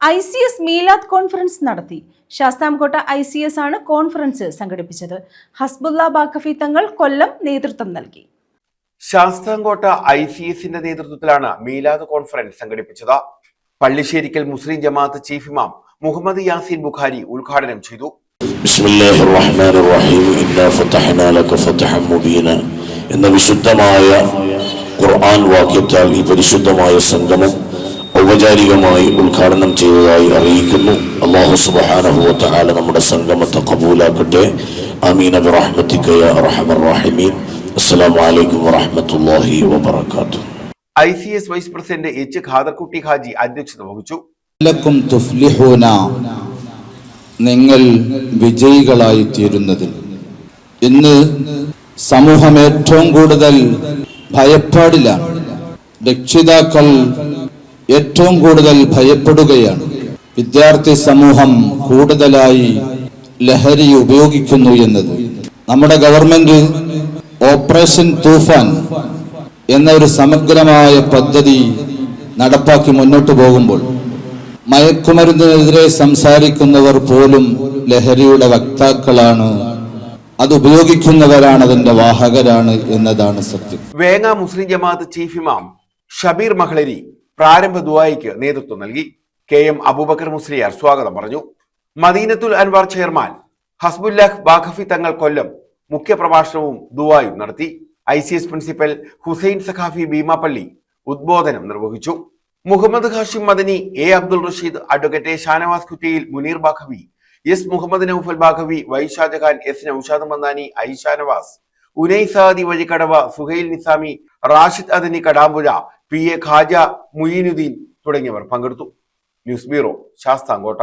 ICS മീലാദ് conference നടത്തി. Sasthamkotta ICS ആണ് conference സംഘടിപ്പിച്ചത്. ഹസ്ബുള്ള ബാഖഫി തങ്ങൾ കൊല്ലം നേതൃത്വം നൽകി. ശാസ്താംകോട്ട ICSന്റെ നേതൃത്വത്തിലാണ് മീലാദ് കോൺഫറൻസ് സംഘടിപ്പിച്ചത്. പള്ളിശ്ശേരിക്കൽ മുസ്ലിം ജമാഅത്ത് ചീഫ് ഇമാം മുഹമ്മദ് യാസീൻ ബുഖാരി ഉദ്ഘാടനം ചെയ്തു. ബിസ്മില്ലാഹിർ റഹ്മാനിർ റഹീം ഇന്നാ ഫതഹ്നാ ലക ഫതഹൻ മുബീന എന്ന വിശുദ്ധമായ ഖുർആൻ വാക്യത്താൽ ഈ പരിശുദ്ധമായ സംഗമം ഔപചാരികമായി ഉദ്ഘാടനം ചെയ്തതായി അറിയിക്കുന്നു. അല്ലാഹു സുബ്ഹാനഹു വ തആല നമ്മുടെ സംഗമത്തെ ഖബൂലാക്കട്ടെ. ആമീൻ ബിറഹ്മതിക യാ അർഹമർ റഹീമീൻ. അസ്സലാമു അലൈക്കും വറഹ്മത്തുള്ളാഹി വബറകാതുഹു. ICS vice president H Khaderkutty Haji അധ്യക്ഷത വഹിച്ചു. ലക്കും തുഫ്ലിഹൂന, നിങ്ങൾ വിജയികളായി തീരുന്നതിന്. ഇന്ന് സമൂഹം ഏറ്റവും കൂടുതൽ ഭയപ്പാടിലാണ്. രക്ഷിതാക്കൾ ഏറ്റവും കൂടുതൽ ഭയപ്പെടുകയാണ്. വിദ്യാർത്ഥി സമൂഹം കൂടുതലായി ലഹരി ഉപയോഗിക്കുന്നു എന്നത്. നമ്മുടെ ഗവൺമെന്റ് ഓപ്പറേഷൻ തൂഫാൻ എന്ന ഒരു സമഗ്രമായ പദ്ധതി നടപ്പാക്കി മുന്നോട്ട് പോകുമ്പോൾ മയക്കുമരുന്നിനെതിരെ സംസാരിക്കുന്നവർ പോലും ലഹരിയുടെ വക്താക്കളാണ്, അത് ഉപയോഗിക്കുന്നവരാണ്, അതിന്റെ വാഹകരാണ് എന്നതാണ് സത്യം. വേങ്ങ മുസ്ലിം ജമാഅത്ത് ചീഫ് ഇമാം ഷബീർ മഹ്ലരി പ്രാരംഭ ദുആയ്ക്ക് നേതൃത്വം നൽകി. KM അബൂബക്കർ മുസ്ലിയാർ സ്വാഗതം പറഞ്ഞു. മദീനത്തുൽ അൻവാർ ചെയർമാൻ ഹസ്ബുല്ലാഹ് ബാഖഫി തങ്ങൾ കൊല്ലം മുഖ്യപ്രഭാഷണവും ദുആയും നടത്തി. ICS പ്രിൻസിപ്പൽ ഹുസൈൻ സഖാഫി ഭീമാപ്പള്ളി ഉദ്ബോധനം നിർവഹിച്ചു. Muhammad Hashim Madani, A Abdul Rasheed, advocate Shanavas Kuttiyil, Muneer Baqavi, S Muhammad Naufal Baqavi, Y Shajahan, S Noushad Mandani, I Shanavas, Unai Saadi Vazhikkadavu, Suhail Nizami, Rashid Adani Kadampuzha, PA Khaja Muinuddin തുടങ്ങിയവർ പങ്കെടുത്തു. News bureau, Sasthamkotta.